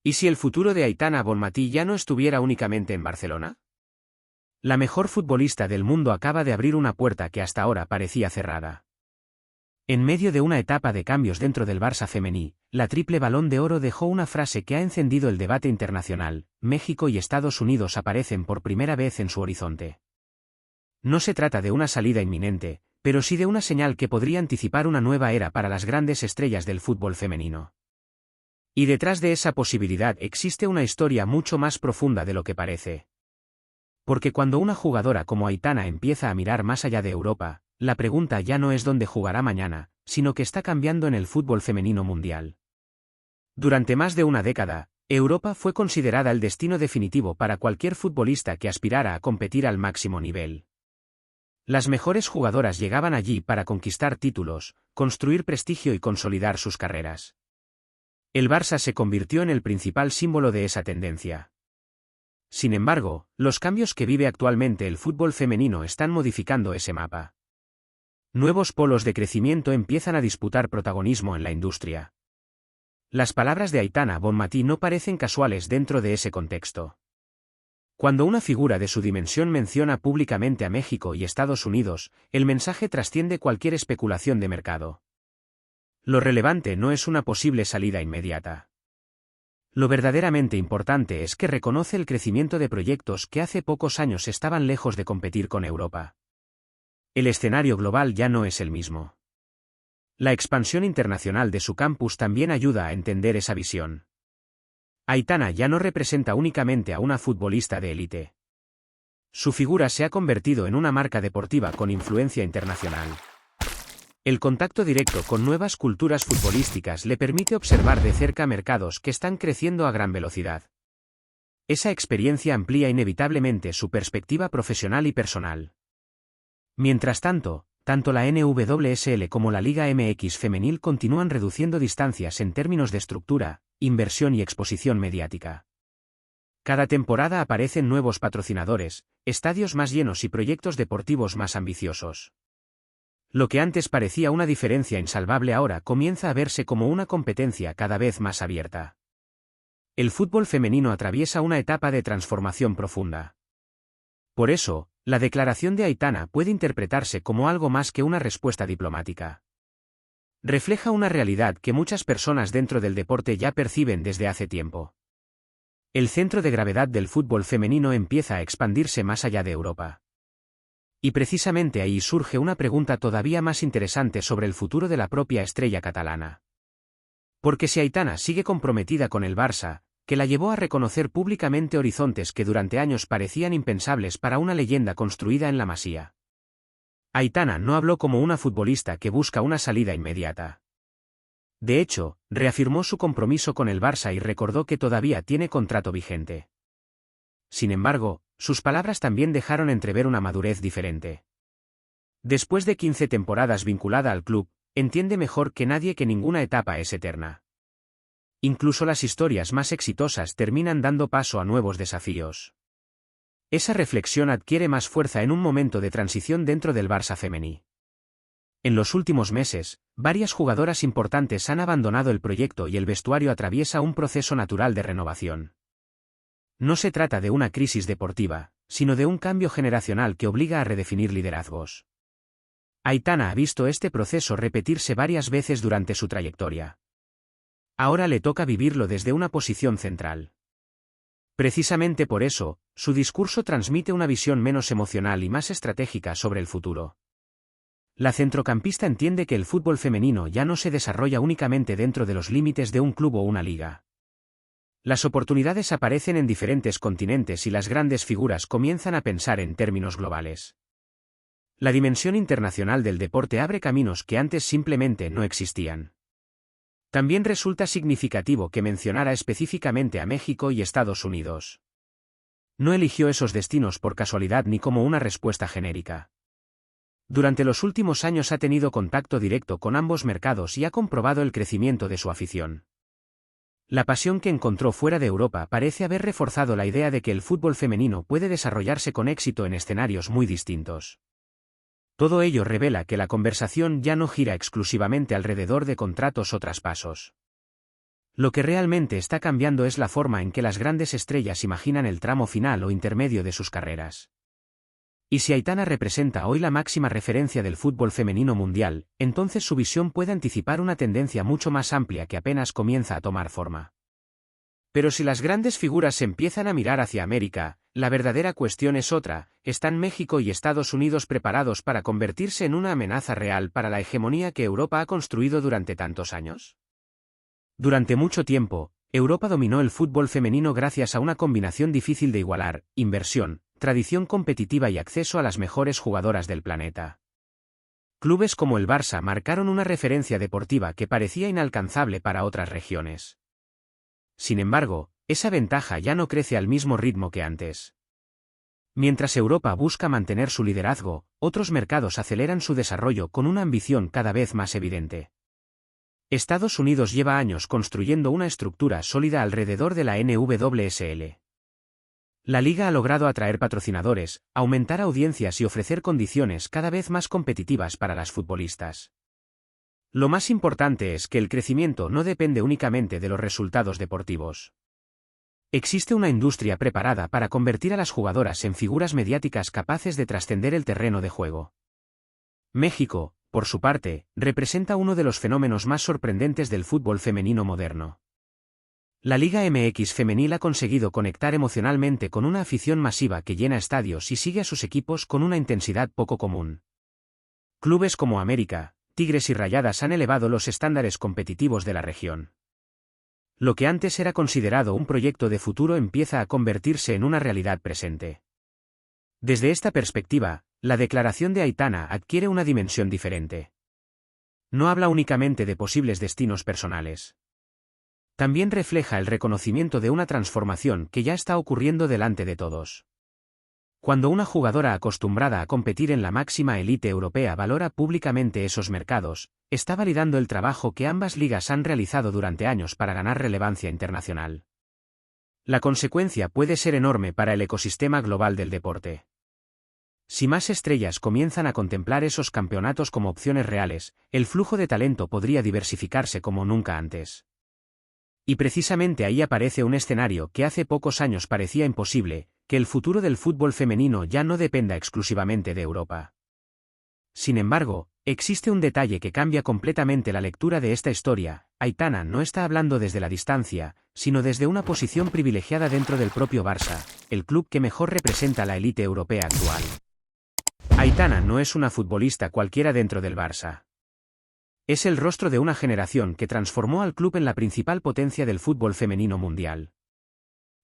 ¿Y si el futuro de Aitana Bonmatí ya no estuviera únicamente en Barcelona? La mejor futbolista del mundo acaba de abrir una puerta que hasta ahora parecía cerrada. En medio de una etapa de cambios dentro del Barça femení, la triple Balón de Oro dejó una frase que ha encendido el debate internacional: México y Estados Unidos aparecen por primera vez en su horizonte. No se trata de una salida inminente, pero sí de una señal que podría anticipar una nueva era para las grandes estrellas del fútbol femenino. Y detrás de esa posibilidad existe una historia mucho más profunda de lo que parece. Porque cuando una jugadora como Aitana empieza a mirar más allá de Europa, la pregunta ya no es dónde jugará mañana, sino que está cambiando en el fútbol femenino mundial. Durante más de una década, Europa fue considerada el destino definitivo para cualquier futbolista que aspirara a competir al máximo nivel. Las mejores jugadoras llegaban allí para conquistar títulos, construir prestigio y consolidar sus carreras. El Barça se convirtió en el principal símbolo de esa tendencia. Sin embargo, los cambios que vive actualmente el fútbol femenino están modificando ese mapa. Nuevos polos de crecimiento empiezan a disputar protagonismo en la industria. Las palabras de Aitana Bonmatí no parecen casuales dentro de ese contexto. Cuando una figura de su dimensión menciona públicamente a México y Estados Unidos, el mensaje trasciende cualquier especulación de mercado. Lo relevante no es una posible salida inmediata. Lo verdaderamente importante es que reconoce el crecimiento de proyectos que hace pocos años estaban lejos de competir con Europa. El escenario global ya no es el mismo. La expansión internacional de su campus también ayuda a entender esa visión. Aitana ya no representa únicamente a una futbolista de élite. Su figura se ha convertido en una marca deportiva con influencia internacional. El contacto directo con nuevas culturas futbolísticas le permite observar de cerca mercados que están creciendo a gran velocidad. Esa experiencia amplía inevitablemente su perspectiva profesional y personal. Mientras tanto, tanto la NWSL como la Liga MX femenil continúan reduciendo distancias en términos de estructura, inversión y exposición mediática. Cada temporada aparecen nuevos patrocinadores, estadios más llenos y proyectos deportivos más ambiciosos. Lo que antes parecía una diferencia insalvable ahora comienza a verse como una competencia cada vez más abierta. El fútbol femenino atraviesa una etapa de transformación profunda. Por eso, la declaración de Aitana puede interpretarse como algo más que una respuesta diplomática. Refleja una realidad que muchas personas dentro del deporte ya perciben desde hace tiempo. El centro de gravedad del fútbol femenino empieza a expandirse más allá de Europa. Y precisamente ahí surge una pregunta todavía más interesante sobre el futuro de la propia estrella catalana. Porque si Aitana sigue comprometida con el Barça, que la llevó a reconocer públicamente horizontes que durante años parecían impensables para una leyenda construida en la Masía. Aitana no habló como una futbolista que busca una salida inmediata. De hecho, reafirmó su compromiso con el Barça y recordó que todavía tiene contrato vigente. Sin embargo, sus palabras también dejaron entrever una madurez diferente. Después de 15 temporadas vinculada al club, entiende mejor que nadie que ninguna etapa es eterna. Incluso las historias más exitosas terminan dando paso a nuevos desafíos. Esa reflexión adquiere más fuerza en un momento de transición dentro del Barça femení. En los últimos meses, varias jugadoras importantes han abandonado el proyecto y el vestuario atraviesa un proceso natural de renovación. No se trata de una crisis deportiva, sino de un cambio generacional que obliga a redefinir liderazgos. Aitana ha visto este proceso repetirse varias veces durante su trayectoria. Ahora le toca vivirlo desde una posición central. Precisamente por eso, su discurso transmite una visión menos emocional y más estratégica sobre el futuro. La centrocampista entiende que el fútbol femenino ya no se desarrolla únicamente dentro de los límites de un club o una liga. Las oportunidades aparecen en diferentes continentes y las grandes figuras comienzan a pensar en términos globales. La dimensión internacional del deporte abre caminos que antes simplemente no existían. También resulta significativo que mencionara específicamente a México y Estados Unidos. No eligió esos destinos por casualidad ni como una respuesta genérica. Durante los últimos años ha tenido contacto directo con ambos mercados y ha comprobado el crecimiento de su afición. La pasión que encontró fuera de Europa parece haber reforzado la idea de que el fútbol femenino puede desarrollarse con éxito en escenarios muy distintos. Todo ello revela que la conversación ya no gira exclusivamente alrededor de contratos o traspasos. Lo que realmente está cambiando es la forma en que las grandes estrellas imaginan el tramo final o intermedio de sus carreras. Y si Aitana representa hoy la máxima referencia del fútbol femenino mundial, entonces su visión puede anticipar una tendencia mucho más amplia que apenas comienza a tomar forma. Pero si las grandes figuras empiezan a mirar hacia América, la verdadera cuestión es otra: ¿están México y Estados Unidos preparados para convertirse en una amenaza real para la hegemonía que Europa ha construido durante tantos años? Durante mucho tiempo, Europa dominó el fútbol femenino gracias a una combinación difícil de igualar: inversión, tradición competitiva y acceso a las mejores jugadoras del planeta. Clubes como el Barça marcaron una referencia deportiva que parecía inalcanzable para otras regiones. Sin embargo, esa ventaja ya no crece al mismo ritmo que antes. Mientras Europa busca mantener su liderazgo, otros mercados aceleran su desarrollo con una ambición cada vez más evidente. Estados Unidos lleva años construyendo una estructura sólida alrededor de la NWSL. La liga ha logrado atraer patrocinadores, aumentar audiencias y ofrecer condiciones cada vez más competitivas para las futbolistas. Lo más importante es que el crecimiento no depende únicamente de los resultados deportivos. Existe una industria preparada para convertir a las jugadoras en figuras mediáticas capaces de trascender el terreno de juego. México, por su parte, representa uno de los fenómenos más sorprendentes del fútbol femenino moderno. La Liga MX femenil ha conseguido conectar emocionalmente con una afición masiva que llena estadios y sigue a sus equipos con una intensidad poco común. Clubes como América, Tigres y Rayadas han elevado los estándares competitivos de la región. Lo que antes era considerado un proyecto de futuro empieza a convertirse en una realidad presente. Desde esta perspectiva, la declaración de Aitana adquiere una dimensión diferente. No habla únicamente de posibles destinos personales. También refleja el reconocimiento de una transformación que ya está ocurriendo delante de todos. Cuando una jugadora acostumbrada a competir en la máxima élite europea valora públicamente esos mercados, está validando el trabajo que ambas ligas han realizado durante años para ganar relevancia internacional. La consecuencia puede ser enorme para el ecosistema global del deporte. Si más estrellas comienzan a contemplar esos campeonatos como opciones reales, el flujo de talento podría diversificarse como nunca antes. Y precisamente ahí aparece un escenario que hace pocos años parecía imposible: que el futuro del fútbol femenino ya no dependa exclusivamente de Europa. Sin embargo, existe un detalle que cambia completamente la lectura de esta historia. Aitana no está hablando desde la distancia, sino desde una posición privilegiada dentro del propio Barça, el club que mejor representa la élite europea actual. Aitana no es una futbolista cualquiera dentro del Barça. Es el rostro de una generación que transformó al club en la principal potencia del fútbol femenino mundial.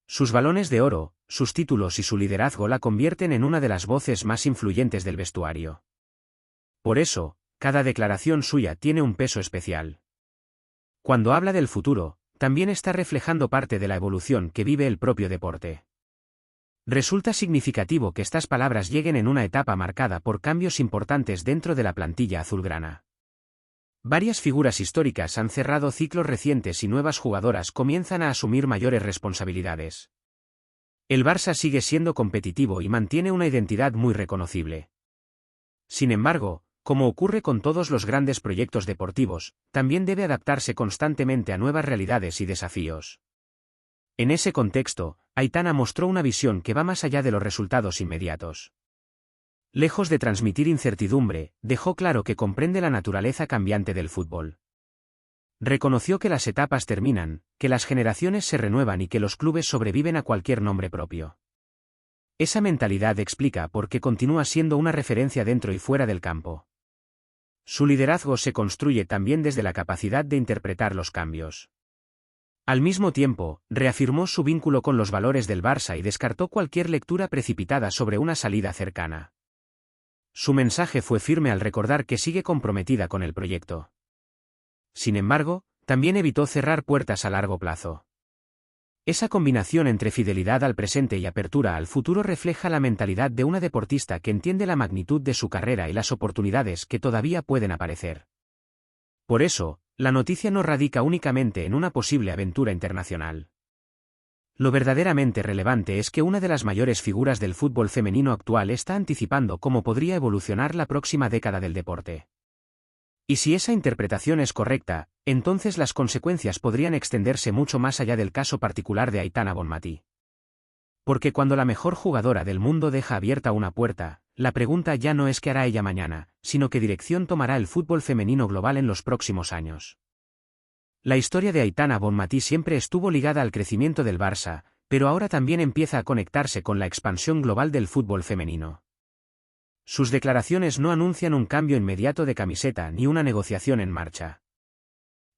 Sus balones de oro, sus títulos y su liderazgo la convierten en una de las voces más influyentes del vestuario. Por eso, cada declaración suya tiene un peso especial. Cuando habla del futuro, también está reflejando parte de la evolución que vive el propio deporte. Resulta significativo que estas palabras lleguen en una etapa marcada por cambios importantes dentro de la plantilla azulgrana. Varias figuras históricas han cerrado ciclos recientes y nuevas jugadoras comienzan a asumir mayores responsabilidades. El Barça sigue siendo competitivo y mantiene una identidad muy reconocible. Sin embargo, como ocurre con todos los grandes proyectos deportivos, también debe adaptarse constantemente a nuevas realidades y desafíos. En ese contexto, Aitana mostró una visión que va más allá de los resultados inmediatos. Lejos de transmitir incertidumbre, dejó claro que comprende la naturaleza cambiante del fútbol. Reconoció que las etapas terminan, que las generaciones se renuevan y que los clubes sobreviven a cualquier nombre propio. Esa mentalidad explica por qué continúa siendo una referencia dentro y fuera del campo. Su liderazgo se construye también desde la capacidad de interpretar los cambios. Al mismo tiempo, reafirmó su vínculo con los valores del Barça y descartó cualquier lectura precipitada sobre una salida cercana. Su mensaje fue firme al recordar que sigue comprometida con el proyecto. Sin embargo, también evitó cerrar puertas a largo plazo. Esa combinación entre fidelidad al presente y apertura al futuro refleja la mentalidad de una deportista que entiende la magnitud de su carrera y las oportunidades que todavía pueden aparecer. Por eso, la noticia no radica únicamente en una posible aventura internacional. Lo verdaderamente relevante es que una de las mayores figuras del fútbol femenino actual está anticipando cómo podría evolucionar la próxima década del deporte. Y si esa interpretación es correcta, entonces las consecuencias podrían extenderse mucho más allá del caso particular de Aitana Bonmatí. Porque cuando la mejor jugadora del mundo deja abierta una puerta, la pregunta ya no es qué hará ella mañana, sino qué dirección tomará el fútbol femenino global en los próximos años. La historia de Aitana Bonmatí siempre estuvo ligada al crecimiento del Barça, pero ahora también empieza a conectarse con la expansión global del fútbol femenino. Sus declaraciones no anuncian un cambio inmediato de camiseta ni una negociación en marcha.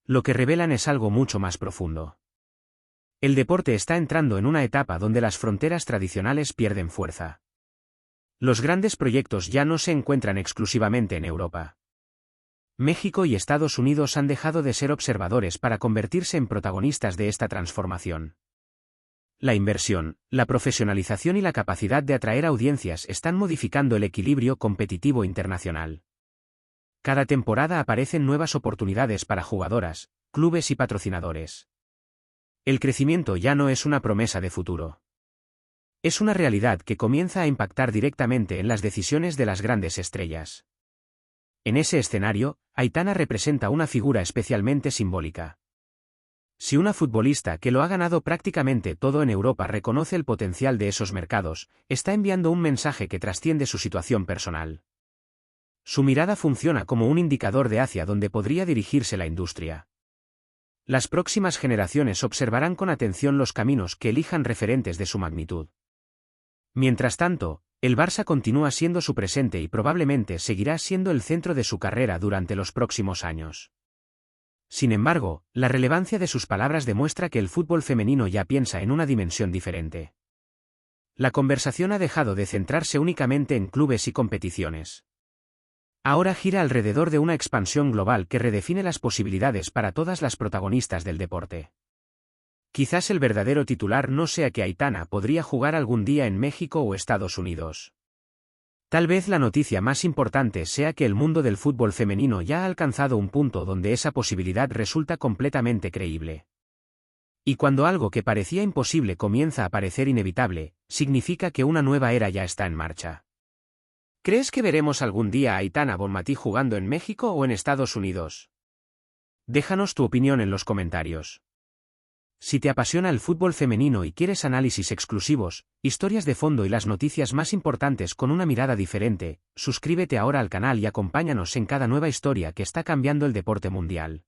Lo que revelan es algo mucho más profundo. El deporte está entrando en una etapa donde las fronteras tradicionales pierden fuerza. Los grandes proyectos ya no se encuentran exclusivamente en Europa. México y Estados Unidos han dejado de ser observadores para convertirse en protagonistas de esta transformación. La inversión, la profesionalización y la capacidad de atraer audiencias están modificando el equilibrio competitivo internacional. Cada temporada aparecen nuevas oportunidades para jugadoras, clubes y patrocinadores. El crecimiento ya no es una promesa de futuro. Es una realidad que comienza a impactar directamente en las decisiones de las grandes estrellas. En ese escenario, Aitana representa una figura especialmente simbólica. Si una futbolista que lo ha ganado prácticamente todo en Europa reconoce el potencial de esos mercados, está enviando un mensaje que trasciende su situación personal. Su mirada funciona como un indicador de hacia dónde podría dirigirse la industria. Las próximas generaciones observarán con atención los caminos que elijan referentes de su magnitud. Mientras tanto, el Barça continúa siendo su presente y probablemente seguirá siendo el centro de su carrera durante los próximos años. Sin embargo, la relevancia de sus palabras demuestra que el fútbol femenino ya piensa en una dimensión diferente. La conversación ha dejado de centrarse únicamente en clubes y competiciones. Ahora gira alrededor de una expansión global que redefine las posibilidades para todas las protagonistas del deporte. Quizás el verdadero titular no sea que Aitana podría jugar algún día en México o Estados Unidos. Tal vez la noticia más importante sea que el mundo del fútbol femenino ya ha alcanzado un punto donde esa posibilidad resulta completamente creíble. Y cuando algo que parecía imposible comienza a parecer inevitable, significa que una nueva era ya está en marcha. ¿Crees que veremos algún día a Aitana Bonmatí jugando en México o en Estados Unidos? Déjanos tu opinión en los comentarios. Si te apasiona el fútbol femenino y quieres análisis exclusivos, historias de fondo y las noticias más importantes con una mirada diferente, suscríbete ahora al canal y acompáñanos en cada nueva historia que está cambiando el deporte mundial.